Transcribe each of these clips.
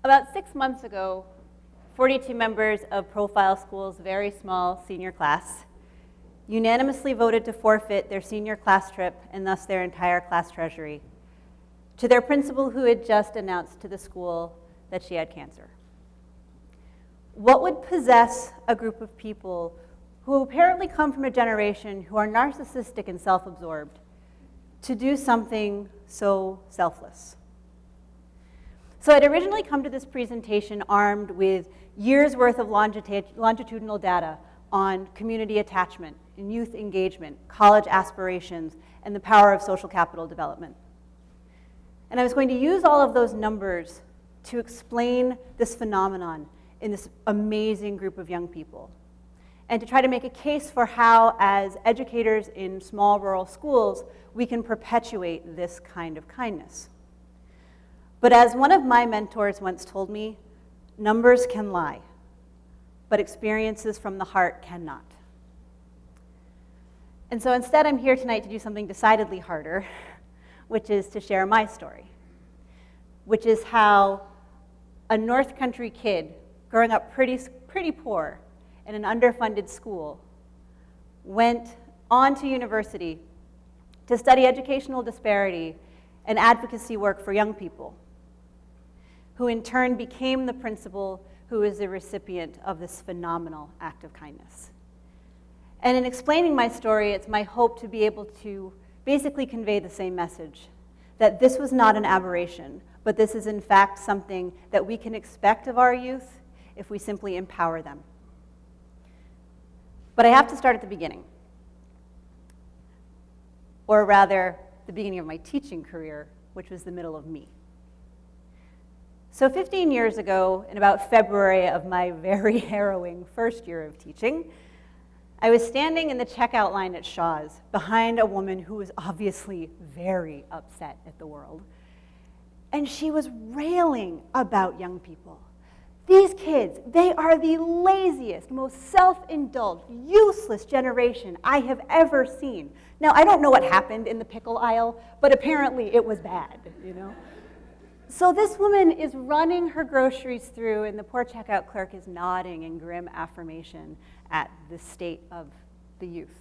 About 6 months ago, 42 members of Profile School's very small senior class unanimously voted to forfeit their senior class trip and thus their entire class treasury to their principal, who had just announced to the school that she had cancer. What would possess a group of people who apparently come from a generation who are narcissistic and self-absorbed to do something so selfless? So I'd originally come to this presentation armed with years' worth of longitudinal data on community attachment and youth engagement, college aspirations, and the power of social capital development. And I was going to use all of those numbers to explain this phenomenon in this amazing group of young people, and to try to make a case for how, as educators in small rural schools, we can perpetuate this kind of kindness. But as one of my mentors once told me, numbers can lie, but experiences from the heart cannot. And so instead, I'm here tonight to do something decidedly harder, which is to share my story, which is how a North Country kid growing up pretty poor in an underfunded school went on to university to study educational disparity and advocacy work for young people, who in turn became the principal who is the recipient of this phenomenal act of kindness. And in explaining my story, it's my hope to be able to basically convey the same message, that this was not an aberration, but this is in fact something that we can expect of our youth if we simply empower them. But I have to start at the beginning, or rather, the beginning of my teaching career, which was the middle of me. So 15 years ago, in about February of my very harrowing first year of teaching, I was standing in the checkout line at Shaw's behind a woman who was obviously very upset at the world. And she was railing about young people. These kids, they are the laziest, most self-indulged, useless generation I have ever seen. Now, I don't know what happened in the pickle aisle, but apparently it was bad, you know? So this woman is running her groceries through, and the poor checkout clerk is nodding in grim affirmation at the state of the youth.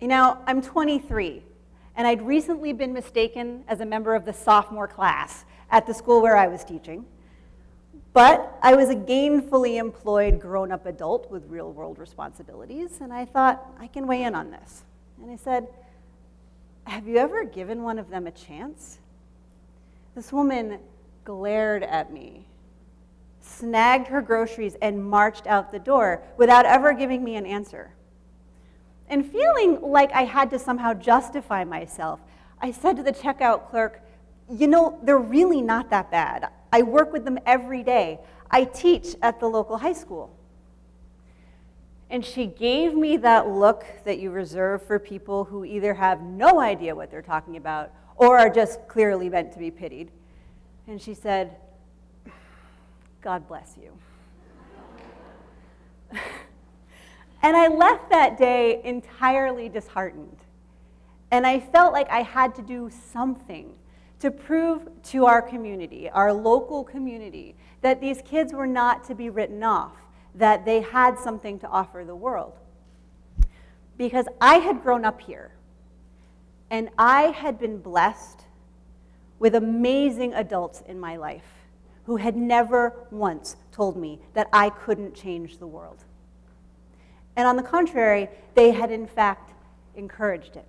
You know, I'm 23, and I'd recently been mistaken as a member of the sophomore class at the school where I was teaching. But I was a gainfully employed grown-up adult with real-world responsibilities, and I thought, I can weigh in on this. And I said, have you ever given one of them a chance? This woman glared at me, snagged her groceries, and marched out the door without ever giving me an answer. And feeling like I had to somehow justify myself, I said to the checkout clerk, you know, they're really not that bad. I work with them every day. I teach at the local high school. And she gave me that look that you reserve for people who either have no idea what they're talking about or are just clearly meant to be pitied. And she said, God bless you. And I left that day entirely disheartened. And I felt like I had to do something to prove to our community, our local community, that these kids were not to be written off, that they had something to offer the world. Because I had grown up here, and I had been blessed with amazing adults in my life who had never once told me that I couldn't change the world. And on the contrary, they had in fact encouraged it.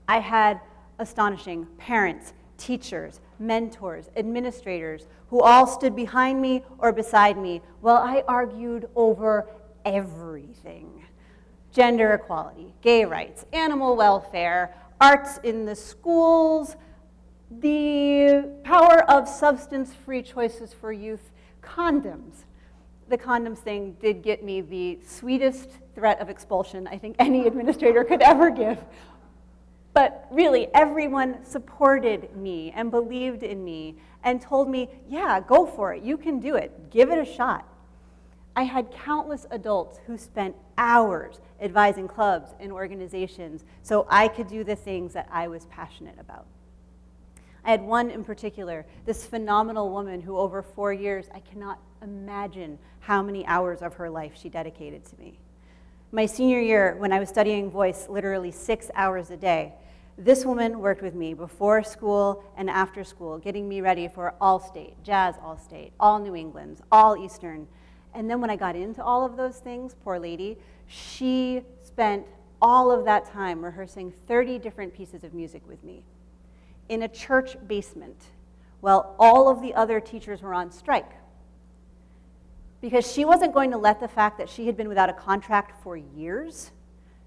I had astonishing parents, teachers, mentors, administrators who all stood behind me or beside me while I argued over everything. Gender equality, gay rights, animal welfare, arts in the schools, the power of substance-free choices for youth, condoms. The condoms thing did get me the sweetest threat of expulsion I think any administrator could ever give. But really, everyone supported me and believed in me and told me, yeah, go for it. You can do it. Give it a shot. I had countless adults who spent hours advising clubs and organizations so I could do the things that I was passionate about. I had one in particular, this phenomenal woman who over 4 years, I cannot imagine how many hours of her life she dedicated to me. My senior year, when I was studying voice literally 6 hours a day, this woman worked with me before school and after school, getting me ready for All-State, Jazz All-State, All New Englands, All Eastern. And then when I got into all of those things, poor lady, she spent all of that time rehearsing 30 different pieces of music with me in a church basement while all of the other teachers were on strike. Because she wasn't going to let the fact that she had been without a contract for years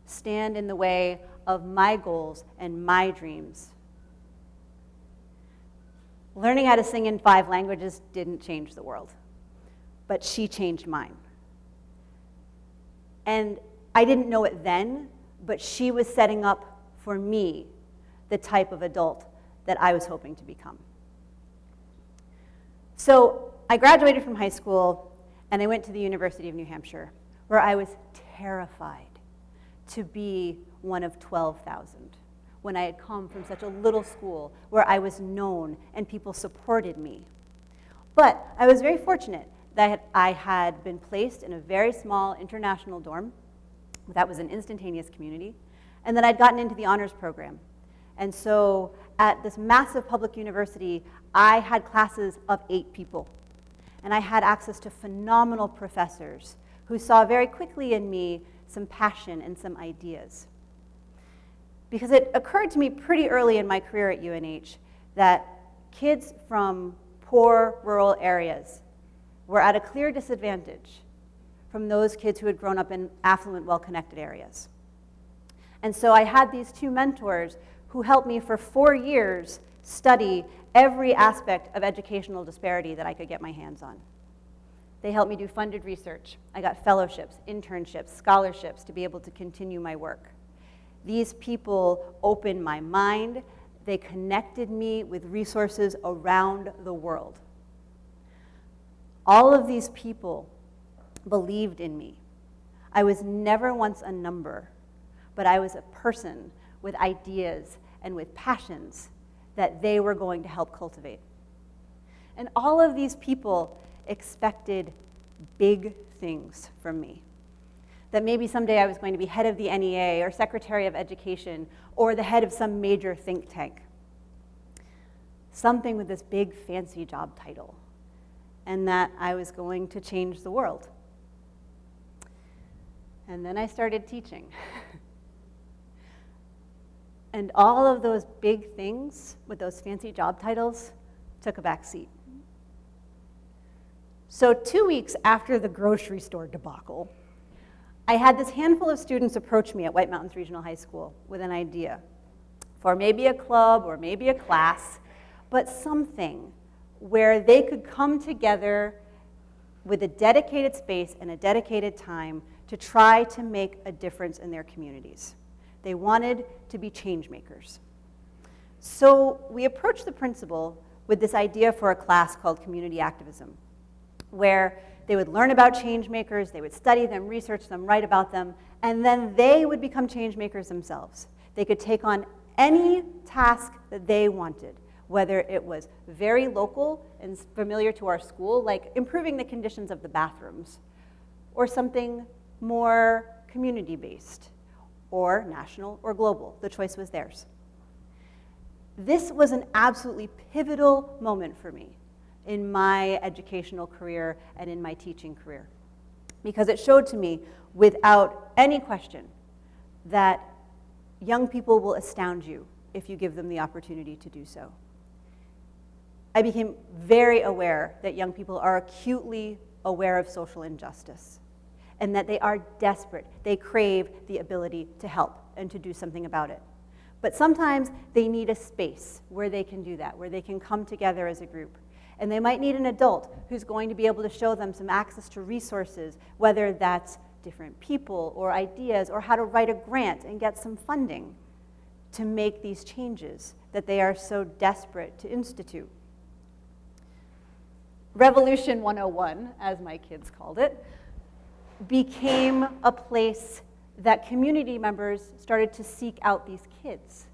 stand in the way of my goals and my dreams. Learning how to sing in 5 languages didn't change the world, but she changed mine. And I didn't know it then, but she was setting up for me the type of adult that I was hoping to become. So I graduated from high school and I went to the University of New Hampshire, where I was terrified to be one of 12,000 when I had come from such a little school where I was known and people supported me. But I was very fortunate that I had been placed in a very small international dorm that was an instantaneous community, and that I'd gotten into the honors program. And so at this massive public university, I had classes of 8 people. And I had access to phenomenal professors who saw very quickly in me some passion and some ideas. Because it occurred to me pretty early in my career at UNH that kids from poor rural areas were at a clear disadvantage from those kids who had grown up in affluent, well-connected areas. And so I had these 2 mentors who helped me for 4 years study every aspect of educational disparity that I could get my hands on. They helped me do funded research. I got fellowships, internships, scholarships to be able to continue my work. These people opened my mind. They connected me with resources around the world. All of these people believed in me. I was never once a number, but I was a person with ideas and with passions that they were going to help cultivate. And all of these people expected big things from me. That maybe someday I was going to be head of the NEA or Secretary of Education or the head of some major think tank. Something with this big fancy job title. And that I was going to change the world. And then I started teaching. And all of those big things with those fancy job titles took a back seat. So 2 weeks after the grocery store debacle, I had this handful of students approach me at White Mountains Regional High School with an idea for maybe a club or maybe a class, but something where they could come together with a dedicated space and a dedicated time to try to make a difference in their communities. They wanted to be change makers. So we approached the principal with this idea for a class called Community Activism, where they would learn about change makers, they would study them, research them, write about them, and then they would become change makers themselves. They could take on any task that they wanted, whether it was very local and familiar to our school, like improving the conditions of the bathrooms, or something more community-based, or national or global. The choice was theirs. This was an absolutely pivotal moment for me in my educational career and in my teaching career, because it showed to me without any question that young people will astound you if you give them the opportunity to do so. I became very aware that young people are acutely aware of social injustice and that they are desperate. They crave the ability to help and to do something about it. But sometimes they need a space where they can do that, where they can come together as a group. And they might need an adult who's going to be able to show them some access to resources, whether that's different people or ideas or how to write a grant and get some funding to make these changes that they are so desperate to institute. Revolution 101, as my kids called it, became a place that community members started to seek out these kids.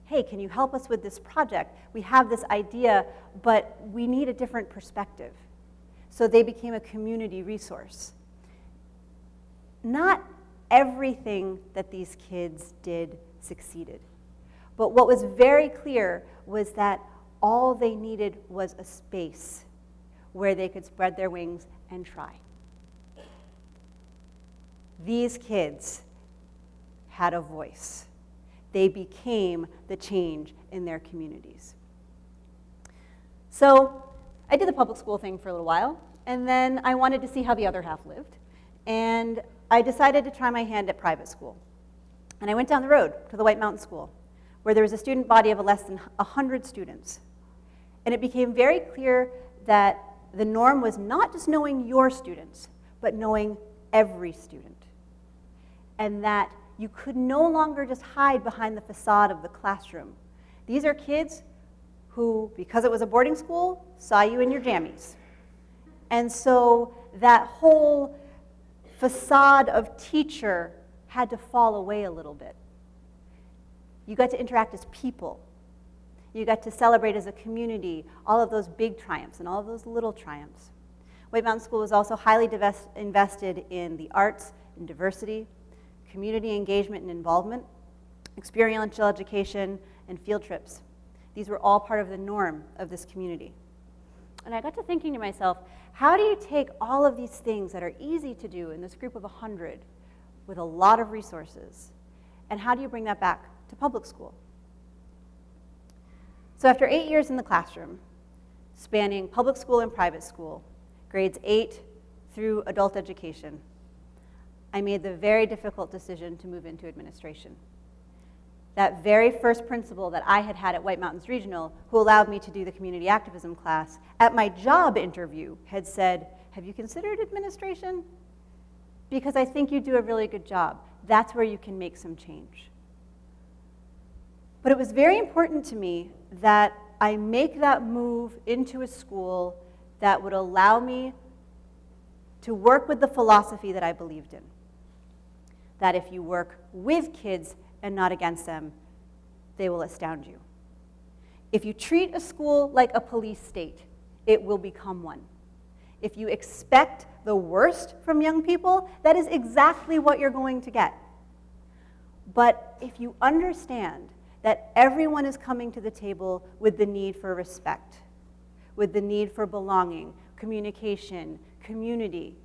hey, can you help us with this project? We have this idea, but we need a different perspective. So they became a community resource. Not everything that these kids did succeeded. But what was very clear was that all they needed was a space where they could spread their wings and try. These kids had a voice. They became the change in their communities. So I did the public school thing for a little while, and then I wanted to see how the other half lived. And I decided to try my hand at private school. And I went down the road to the White Mountain School, where there was a student body of less than 100 students. And it became very clear that the norm was not just knowing your students, but knowing every student. And that you could no longer just hide behind the facade of the classroom. These are kids who, because it was a boarding school, saw you in your jammies. And so that whole facade of teacher had to fall away a little bit. You got to interact as people. You got to celebrate as a community all of those big triumphs and all of those little triumphs. White Mountain School was also highly invested in the arts and diversity, community engagement and involvement, experiential education, and field trips. These were all part of the norm of this community. And I got to thinking to myself, how do you take all of these things that are easy to do in this group of 100 with a lot of resources, and how do you bring that back to public school? So after 8 years in the classroom, spanning public school and private school, grades 8 through adult education, I made the very difficult decision to move into administration. That very first principal that I had at White Mountains Regional, who allowed me to do the community activism class, at my job interview had said, have you considered administration? Because I think you do a really good job. That's where you can make some change. But it was very important to me that I make that move into a school that would allow me to work with the philosophy that I believed in. That if you work with kids and not against them, they will astound you. If you treat a school like a police state, it will become one. If you expect the worst from young people, that is exactly what you're going to get. But if you understand that everyone is coming to the table with the need for respect, with the need for belonging, communication, community,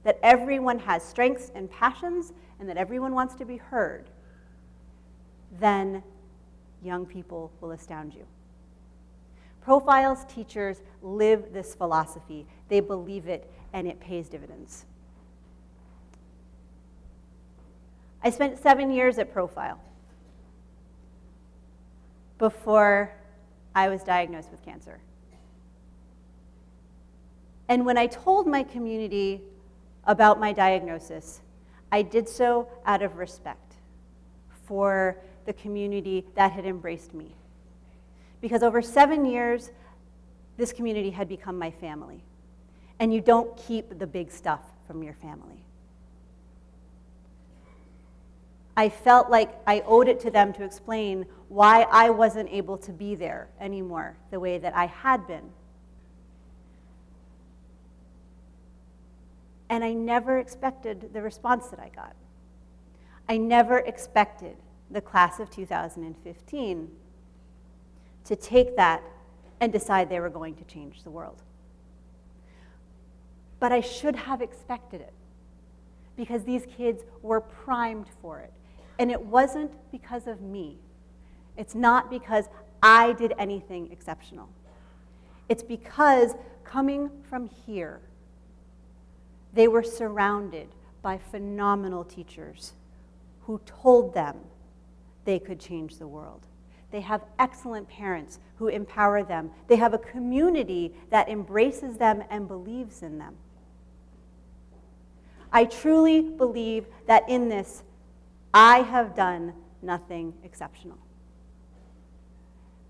that everyone has strengths and passions, and that everyone wants to be heard, then young people will astound you. Profiles teachers live this philosophy. They believe it, and it pays dividends. I spent 7 years at Profile before I was diagnosed with cancer. And when I told my community about my diagnosis, I did so out of respect for the community that had embraced me. Because over 7 years, this community had become my family. And you don't keep the big stuff from your family. I felt like I owed it to them to explain why I wasn't able to be there anymore the way that I had been. And I never expected the response that I got. I never expected the class of 2015 to take that and decide they were going to change the world. But I should have expected it, because these kids were primed for it. And it wasn't because of me. It's not because I did anything exceptional. It's because coming from here, they were surrounded by phenomenal teachers who told them they could change the world. They have excellent parents who empower them. They have a community that embraces them and believes in them. I truly believe that in this, I have done nothing exceptional.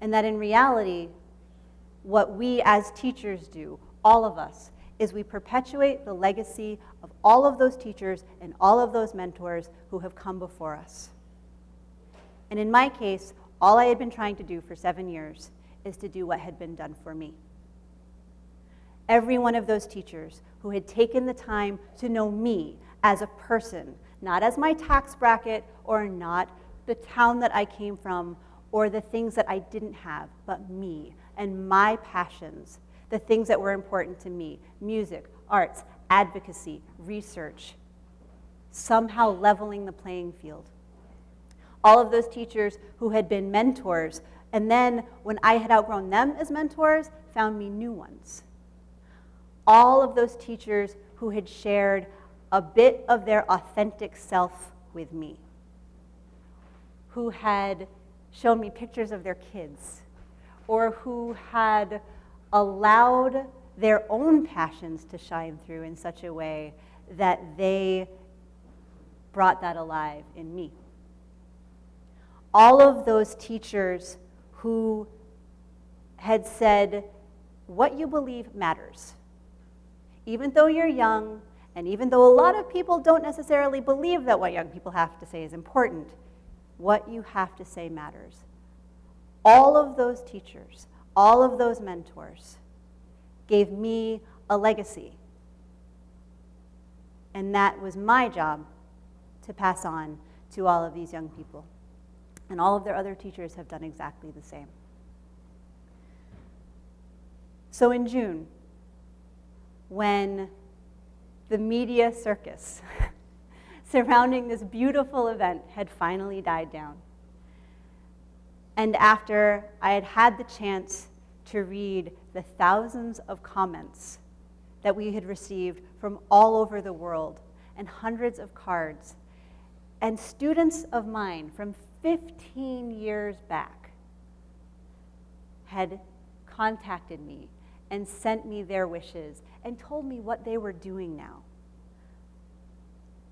And that in reality, what we as teachers do, all of us, is we perpetuate the legacy of all of those teachers and all of those mentors who have come before us. And in my case, all I had been trying to do for 7 years is to do what had been done for me. Every one of those teachers who had taken the time to know me as a person, not as my tax bracket or not the town that I came from or the things that I didn't have, but me and my passions, the things that were important to me, music, arts, advocacy, research, somehow leveling the playing field. All of those teachers who had been mentors, and then when I had outgrown them as mentors, found me new ones. All of those teachers who had shared a bit of their authentic self with me, who had shown me pictures of their kids, or who had allowed their own passions to shine through in such a way that they brought that alive in me. All of those teachers who had said, what you believe matters. Even though you're young, and even though a lot of people don't necessarily believe that what young people have to say is important, what you have to say matters. All of those teachers, all of those mentors gave me a legacy. And that was my job to pass on to all of these young people. And all of their other teachers have done exactly the same. So in June, when the media circus surrounding this beautiful event had finally died down, and after I had had the chance to read the thousands of comments that we had received from all over the world, and hundreds of cards, and students of mine from 15 years back had contacted me and sent me their wishes and told me what they were doing now.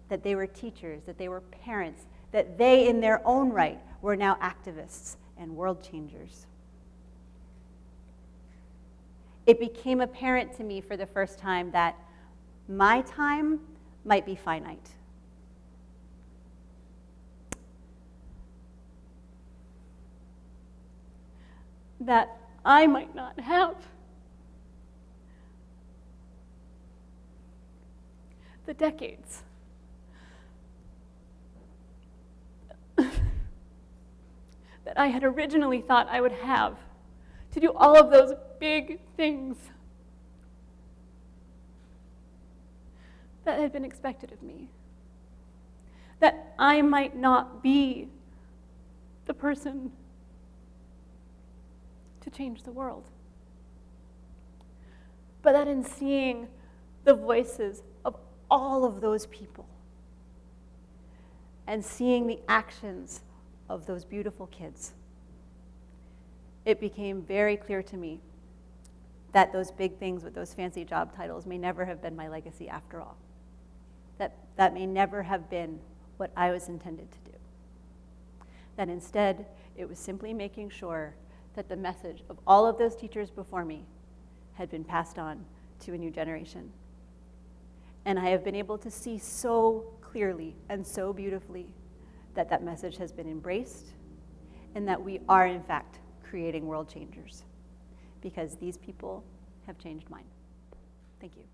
That they were teachers, that they were parents, that they in their own right were now activists and world changers. It became apparent to me for the first time that my time might be finite. That I might not have the decades that I had originally thought I would have to do all of those big things that had been expected of me. That I might not be the person to change the world. But that in seeing the voices of all of those people and seeing the actions of those beautiful kids, it became very clear to me that those big things with those fancy job titles may never have been my legacy after all. That may never have been what I was intended to do. That instead, it was simply making sure that the message of all of those teachers before me had been passed on to a new generation. And I have been able to see so clearly and so beautifully that that message has been embraced and that we are, in fact, creating world changers because these people have changed mine. Thank you.